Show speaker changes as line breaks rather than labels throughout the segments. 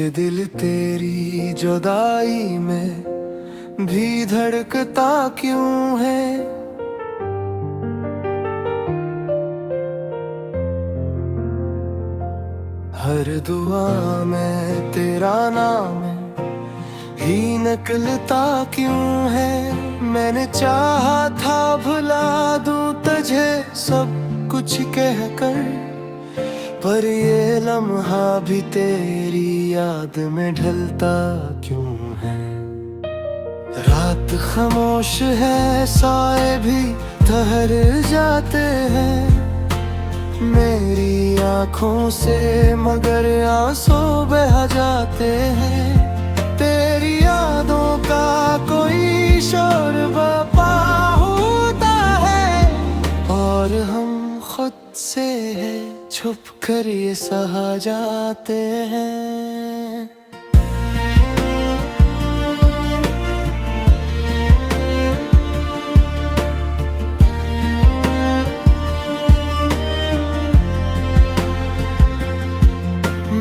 ये दिल तेरी जुदाई में भी धड़कता क्यों है। हर दुआ में तेरा नाम ही निकलता क्यों है। मैंने चाहा था भुला दूं तुझे सब कुछ कहकर, पर ये लम्हा भी तेरी याद में ढलता क्यों है। रात खामोश है, साए भी ठहर जाते हैं मेरी आँखों से, मगर आंसू बह जाते हैं। तेरी यादों का कोई शोर बपा होता है, और हम खुद से है छुप कर ये सहा जाते हैं।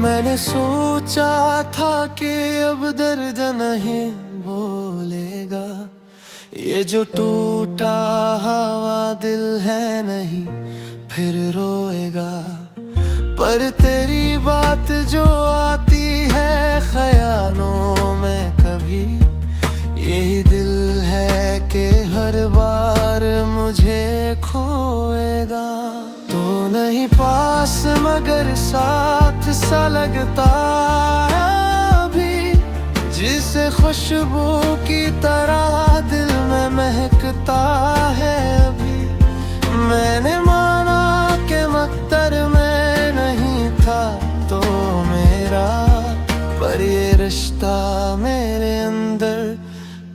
मैंने सोचा था कि अब दर्द नहीं बोलेगा, ये जो टूटा हुआ दिल है नहीं फिर रोएगा। पर तेरी बात जो आती है ख्यालों में कभी, यही दिल है कि हर बार मुझे खोएगा। तो नहीं पास मगर साथ सा लगता है अभी, जिसे खुशबू की तरह दिल में महकता है अभी। मैंने माना कि मक्तर में नहीं था तो मेरा, पर ये रिश्ता मेरे अंदर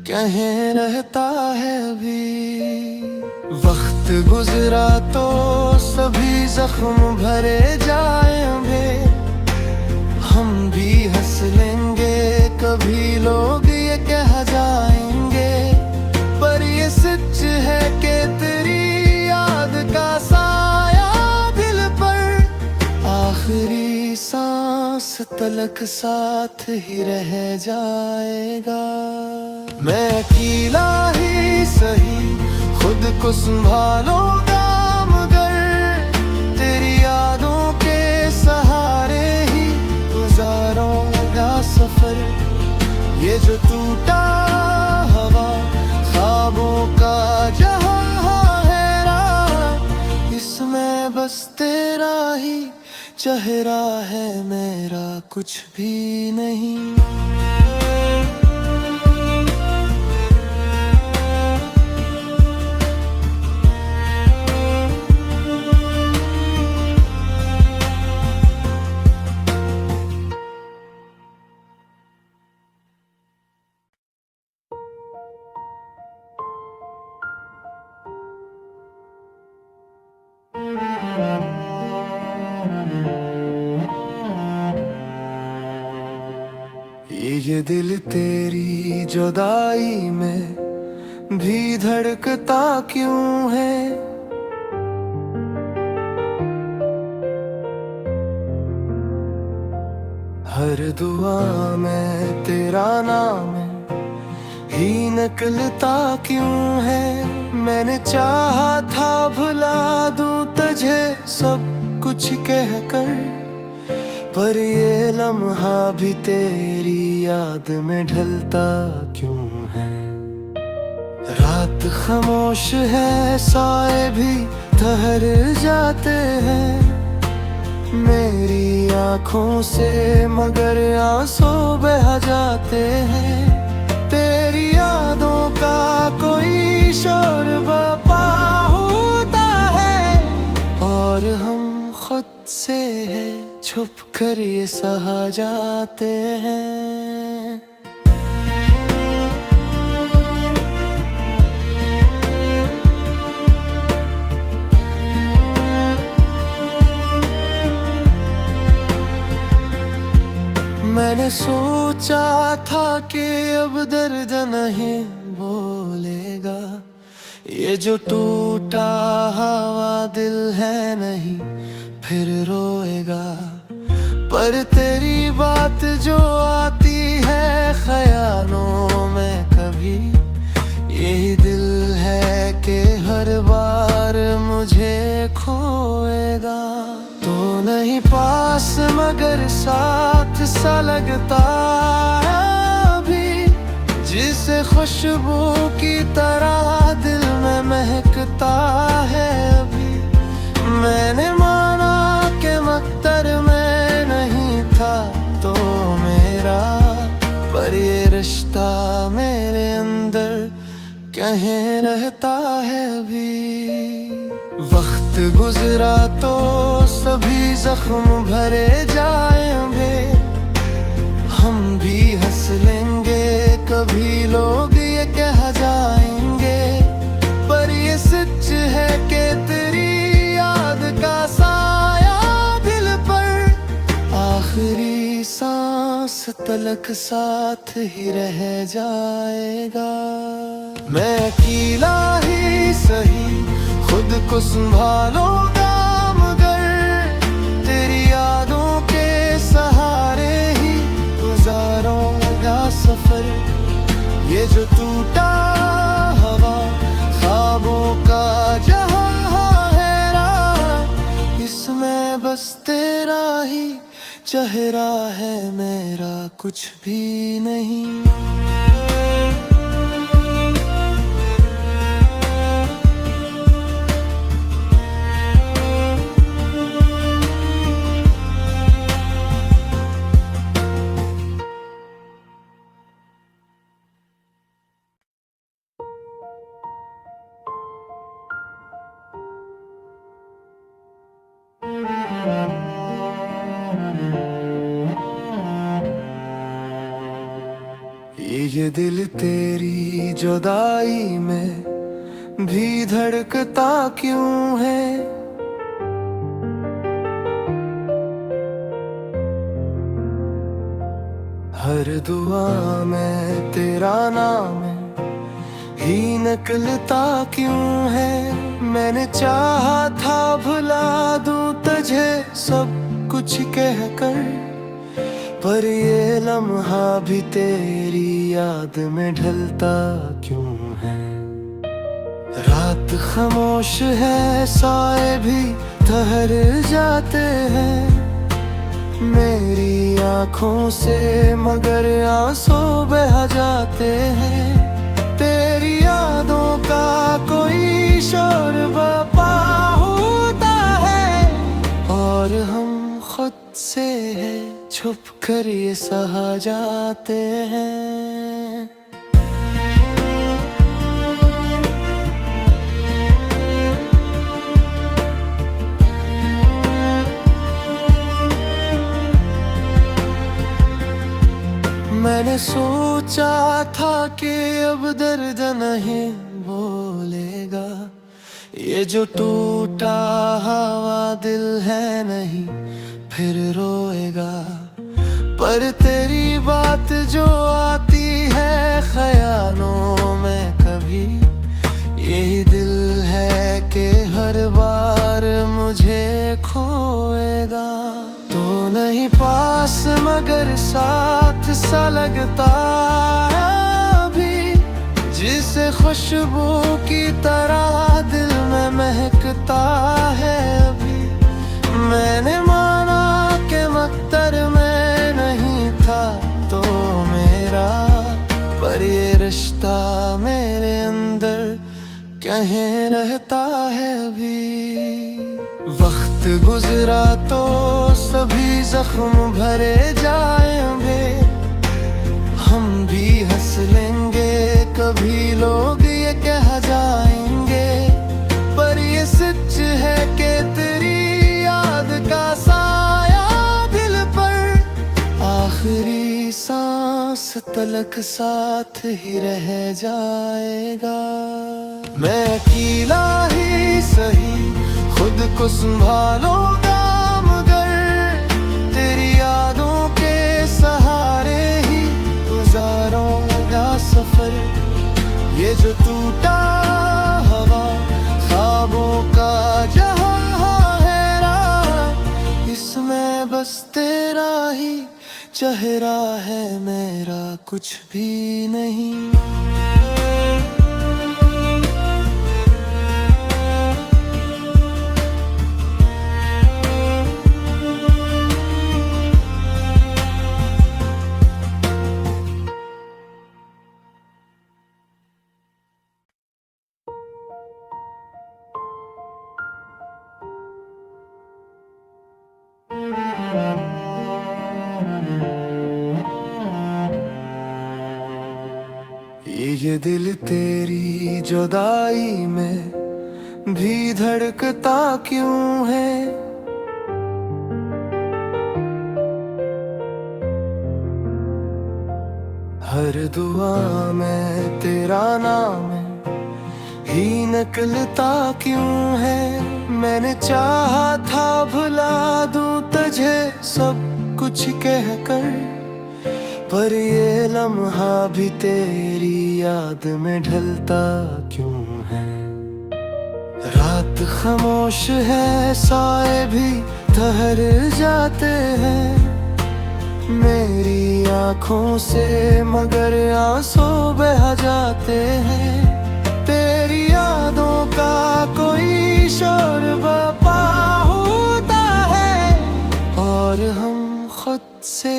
कहीं रहता है अभी। वक्त गुजरा तो सभी जख्म भरे जाएंगे, हम भी हंस लेंगे कभी लोग ये कह जाएंगे। पर ये सच है कि तेरी याद का साया दिल पर आखिरी सांस तलक साथ ही रह जाएगा। मैं अकेला ही सही खुद को संभालूंगा, मगर तेरी यादों के सहारे ही गुजारूंगा सफर। ये जो टूटा हवा ख्वाबों का जहां है राह, इसमें बस तेरा ही चेहरा है, मेरा कुछ भी नहीं। ये दिल तेरी जुदाई में भी धड़कता क्यों है। हर दुआ में तेरा नाम ही निकलता क्यों है। मैंने चाहा था भुला दूं तुझे सब कुछ कहकर, पर ये लम्हा भी तेरी याद में ढलता क्यों है। रात खामोश है, साए भी ठहर जाते हैं मेरी आँखों से, मगर आंसू बह जाते हैं। तेरी यादों का कोई शोर बपा होता है, और हम खुद से है छुप कर ये सहा जाते हैं। मैंने सोचा था कि अब दर्द नहीं बोलेगा, ये जो टूटा हुआ दिल है नहीं फिर रोएगा। पर तेरी बात जो आती है ख्यालों में कभी, यही दिल है कि हर बार मुझे खोएगा। तो नहीं पास मगर साथ सा लगता है अभी, जिसे खुशबू की तरह दिल में महकता है अभी। मैंने माना कि मक्तर में नहीं था तो मेरा, पर ये रिश्ता मेरे अंदर कहीं रहता है अभी। वक्त गुजरा तो सभी जख्म भरे जाएंगे, हम भी हंस लेंगे कभी लोग ये कह जाएंगे, पर ये सच है कि तेरी याद का साया दिल पर आखिरी सांस तलक साथ ही रह जाएगा। मैं अकेला ही सही खुद को संभालूंगा, मगर तेरी यादों के सहारे ही गुजारूंगा सफर। ये जो टूटा हवा ख्वाबों का जहां है राह, इसमें बस तेरा ही चेहरा है, मेरा कुछ भी नहीं। ये दिल तेरी जुदाई में भी धड़कता क्यों है? हर दुआ में तेरा नाम ही निकलता क्यों है? मैंने चाहा था भुला दूं तुझे सब कुछ कहकर, पर ये लम्हा भी तेरी याद में ढलता क्यों है? रात खामोश है, साए भी ठहर जाते हैं मेरी आँखों से, मगर आंसू बह जाते हैं। तेरी यादों का कोई शोर बपा होता है, और हम खुद से छुप कर ये सहा जाते हैं। मैंने सोचा था कि अब दर्द नहीं बोलेगा, ये जो टूटा हुआ दिल है नहीं फिर रोएगा। पर तेरी बात जो आती है ख्यालों में कभी, यही दिल है कि हर बार मुझे खोएगा। तो नहीं पास मगर साथ सा लगता है अभी, जिसे खुशबू की तरह दिल में महकता है अभी। मैंने माना कि मक्तर में नहीं था तो मेरा, पर ये रिश्ता मेरे अंदर कहीं रहता है अभी। वक्त गुजरा तो सभी जख्म भरे जाएंगे, हम भी हंस लेंगे कभी लोग ये कह जाएंगे, पर ये सच है कि तेरी याद का साया दिल पर आखिरी सांस तलक साथ ही रह जाएगा। मैं अकेला ही सही खुद को संभालूंगा, मगर तेरी यादों के सहारे ही गुजारूंगा सफर। ये जो टूटा हवा ख्वाबों का जहां है राह, इसमें बस तेरा चेहरा है मेरा कुछ भी नहीं। ये दिल तेरी जुदाई में भी धड़कता क्यों है? हर दुआ में तेरा नाम ही निकलता क्यों है? मैंने चाहा था भुला दूं तुझे सब कुछ कहकर, पर ये लम्हा भी तेरी याद में ढलता क्यों है? रात खामोश है, साए भी ठहर जाते हैं मेरी आँखों से, मगर आंसू बह जाते हैं। तेरी यादों का कोई शोर बपा होता है, और हम खुद से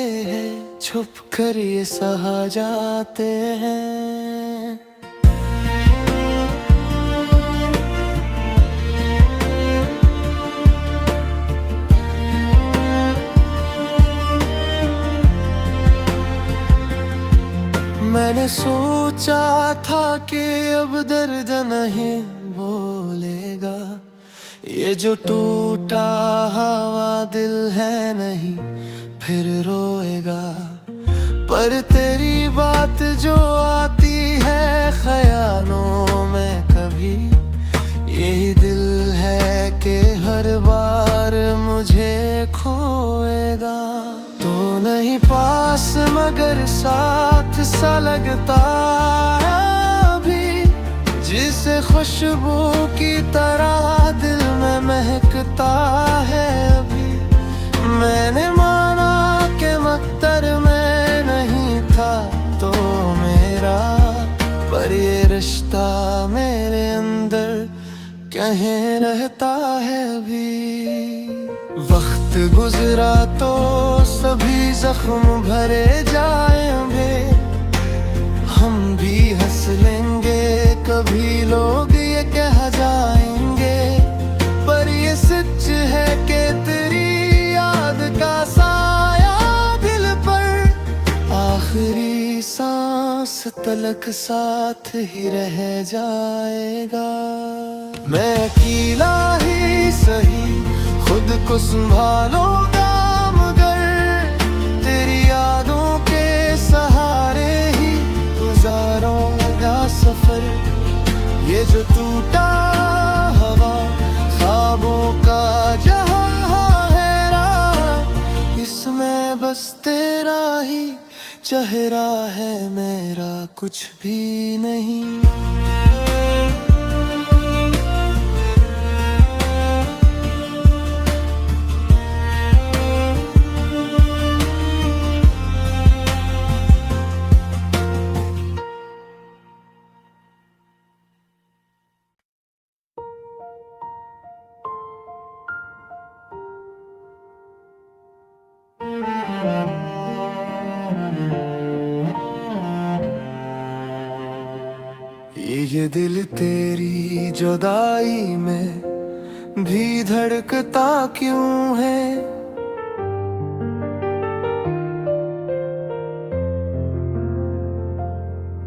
छुप कर ये सहा जाते हैं। मैंने सोचा था कि अब दर्द नहीं बोलेगा, ये जो टूटा हुआ दिल है नहीं फिर रोएगा। पर तेरी बात जो आती है ख्यालों में कभी, यही दिल है कि हर बार मुझे खोएगा। तो नहीं पास मगर साथ सा लगता है अभी, जिसे खुशबू की तरह दिल में महकता है अभी। मैंने माना कि मक्तर में नहीं था तो मेरा, पर ये रिश्ता मेरे अंदर कहीं रहता है अभी। वक्त गुजरा तो सभी जख्म भरे जाएंगे, हम भी हंस लेंगे कभी लोग ये कह जाएंगे, पर ये सच है कि तेरी याद का साया दिल पर आखिरी सांस तलक साथ ही रह जाएगा। मैं अकेला ही सही खुद को संभालूंगा, मगर तेरी यादों के सहारे ही गुजारूंगा सफर। ये जो टूटा हवा ख्वाबों का जहां है राह, इसमें बस तेरा ही चेहरा है मेरा कुछ भी नहीं। ये दिल तेरी जुदाई में भी धड़कता क्यों है?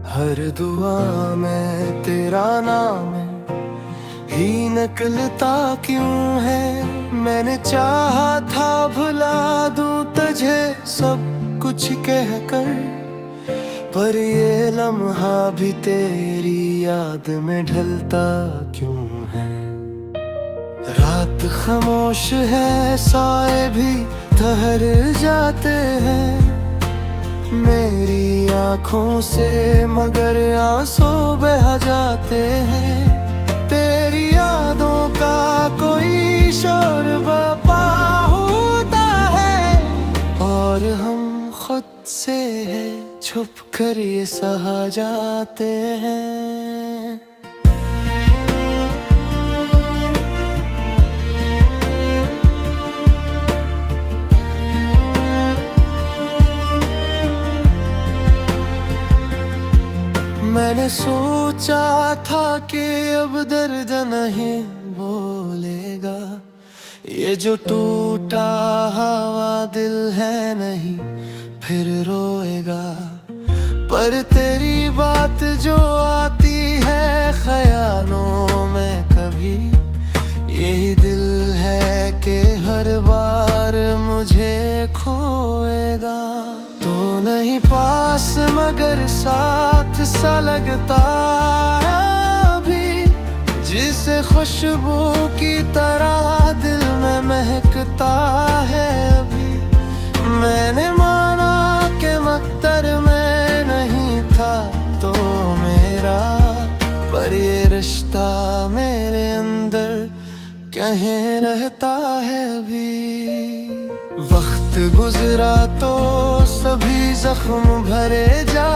हर दुआ में तेरा नाम ही निकलता क्यों है? मैंने चाहा था भुला दूं तुझे सब कुछ कहकर, पर ये लम्हा भी तेरी याद में ढलता क्यों है? रात खामोश है, साए भी ठहर जाते हैं मेरी आँखों से, मगर आंसू बह जाते हैं। तेरी यादों का कोई शोर बपा होता है, और हम से है, छुप कर ये सहा जाते हैं। मैंने सोचा था कि अब दर्द नहीं बोलेगा, ये जो टूटा हुआ दिल है नहीं फिर रोएगा। पर तेरी बात जो आती है ख्यालों में कभी, यही दिल है कि हर बार मुझे खोएगा। तो नहीं पास मगर साथ सा लगता है अभी, जिसे खुशबू की तरह दिल में महकता है अभी। मैंने माना कि मक्तर में नहीं था तो मेरा, पर ये रिश्ता मेरे अंदर कहीं रहता है अभी। वक्त गुजरा तो सभी जख्म भरे जा